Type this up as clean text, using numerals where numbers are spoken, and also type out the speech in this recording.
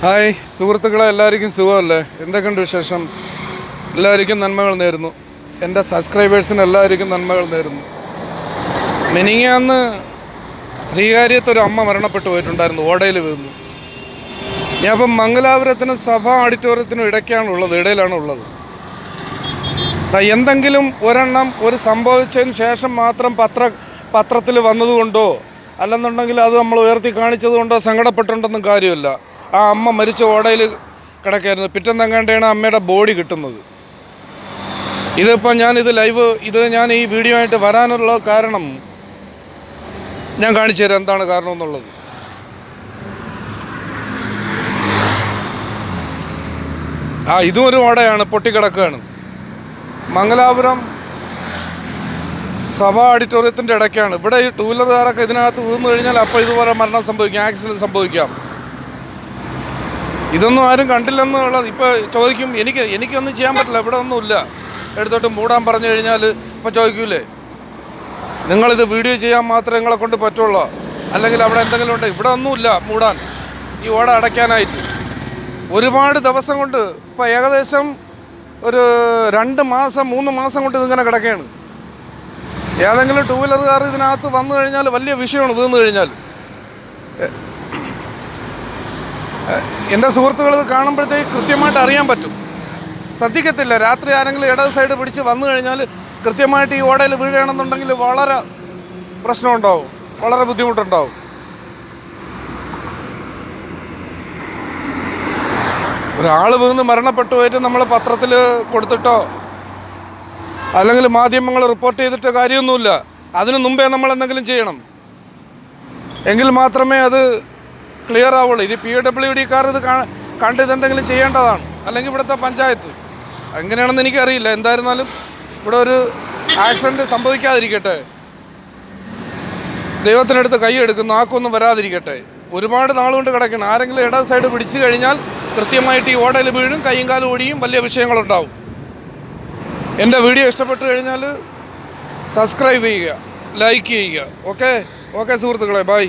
Hi സുഹൃത്തുക്കളെ, എല്ലാവർക്കും സുഖമല്ലേ? എന്തൊക്കെയുണ്ട് വിശേഷം? എല്ലാവർക്കും നന്മകൾ നേരുന്നു. എൻ്റെ സബ്സ്ക്രൈബേഴ്സിന് എല്ലാവർക്കും നന്മകൾ നേരുന്നു. മിനിങ്ങാന്ന് ശ്രീകാര്യത്തൊരു അമ്മ മരണപ്പെട്ടു പോയിട്ടുണ്ടായിരുന്നു, ഓടയിൽ വീഴുന്നു. ഞാൻ ഇപ്പം മംഗലാപുരത്തിനും സഭാ ഓഡിറ്റോറിയത്തിനും ഇടയിലാണ് ഉള്ളത്. എന്തെങ്കിലും ഒരെണ്ണം സംഭവിച്ചതിന് ശേഷം മാത്രം പത്രത്തിൽ വന്നതുകൊണ്ടോ അല്ലെന്നുണ്ടെങ്കിൽ അത് നമ്മൾ ഉയർത്തി കാണിച്ചതുകൊണ്ടോ സങ്കടപ്പെട്ടുണ്ടെന്നും കാര്യമില്ല. ആ അമ്മ മരിച്ച ഓടയിൽ കിടക്കായിരുന്നു. പിറ്റെന്നെങ്ങാണ്ടാണ് അമ്മയുടെ ബോഡി കിട്ടുന്നത്. ഇതിപ്പോൾ ഞാൻ ഈ വീഡിയോ ആയിട്ട് വരാനുള്ള കാരണം ഞാൻ കാണിച്ചു തരാം എന്താണ് കാരണം എന്നുള്ളത്. ഇതും ഒരു ഓടയാണ്, പൊട്ടിക്കിടക്കുകയാണ്. മംഗലാപുരം സഭാ ഓഡിറ്റോറിയത്തിൻ്റെ ഇടയ്ക്കാണ്. ഇവിടെ ഈ ടൂ വീലറുകാരൊക്കെ ഇതിനകത്ത് വീണ് കഴിഞ്ഞാൽ അപ്പോൾ ഇതുപോലെ മരണം സംഭവിക്കാം, ആക്സിഡൻറ്റ് സംഭവിക്കാം. ഇതൊന്നും ആരും കണ്ടില്ലെന്നുള്ളത് ഇപ്പോൾ ചോദിക്കും. എനിക്കൊന്നും ചെയ്യാൻ പറ്റില്ല, ഇവിടെ ഒന്നുമില്ല, എടുത്തോട്ട് മൂടാൻ പറഞ്ഞു കഴിഞ്ഞാൽ ഇപ്പോൾ ചോദിക്കൂലേ, നിങ്ങളിത് വീഡിയോ ചെയ്യാൻ മാത്രമേ നിങ്ങളെ കൊണ്ട് പറ്റുള്ളൂ, അല്ലെങ്കിൽ അവിടെ എന്തെങ്കിലും ഉണ്ട്? ഇവിടെ ഒന്നുമില്ല മൂടാൻ, ഈ ഓട അടയ്ക്കാനായിട്ട്. ഒരുപാട് ദിവസം കൊണ്ട്, ഇപ്പോൾ ഏകദേശം ഒരു 2 മാസം 3 മാസം കൊണ്ട് ഇതിങ്ങനെ കിടക്കുകയാണ്. ഏതെങ്കിലും ടൂ വീലറുകാർ ഇതിനകത്ത് വന്നു കഴിഞ്ഞാൽ വലിയ വിഷയമാണ്. വീണ് കഴിഞ്ഞാൽ എൻ്റെ സുഹൃത്തുക്കൾ ഇത് കാണുമ്പോഴത്തേക്ക് കൃത്യമായിട്ട് അറിയാൻ പറ്റും. ശ്രദ്ധിക്കത്തില്ല. രാത്രി ആരെങ്കിലും ഇടത് സൈഡ് പിടിച്ച് വന്നു കഴിഞ്ഞാൽ കൃത്യമായിട്ട് ഈ ഓടയിൽ വീഴുകയാണെന്നുണ്ടെങ്കിൽ വളരെ പ്രശ്നമുണ്ടാവും, വളരെ ബുദ്ധിമുട്ടുണ്ടാവും. ഒരാൾ വീണ് മരണപ്പെട്ടു പോയിട്ട് നമ്മൾ പത്രത്തിൽ കൊടുത്തിട്ടോ അല്ലെങ്കിൽ മാധ്യമങ്ങൾ റിപ്പോർട്ട് ചെയ്തിട്ടോ കാര്യമൊന്നുമില്ല. അതിനു മുമ്പേ നമ്മൾ എന്തെങ്കിലും ചെയ്യണം, എങ്കിൽ മാത്രമേ അത് ക്ലിയർ ആവുള്ളൂ. ഇത് PWDക്കാർ ഇത് കണ്ട് ഇതെന്തെങ്കിലും ചെയ്യേണ്ടതാണ്, അല്ലെങ്കിൽ ഇവിടുത്തെ പഞ്ചായത്ത്. എങ്ങനെയാണെന്ന് എനിക്കറിയില്ല. എന്തായിരുന്നാലും ഇവിടെ ഒരു ആക്സിഡൻറ്റ് സംഭവിക്കാതിരിക്കട്ടെ, ദൈവത്തിനടുത്ത് കൈയെടുക്കുന്നു, ആക്കൊന്നും വരാതിരിക്കട്ടെ. ഒരുപാട് നാളുകൊണ്ട് കിടക്കണം. ആരെങ്കിലും ഇടത് സൈഡ് പിടിച്ചു കഴിഞ്ഞാൽ കൃത്യമായിട്ട് ഈ ഓടയിൽ വീഴും, കൈയും കാലും ഓടിയും, വലിയ വിഷയങ്ങളുണ്ടാവും. എൻ്റെ വീഡിയോ ഇഷ്ടപ്പെട്ടു കഴിഞ്ഞാൽ സബ്സ്ക്രൈബ് ചെയ്യുക, ലൈക്ക് ചെയ്യുക. ഓക്കെ സുഹൃത്തുക്കളെ, ബൈ.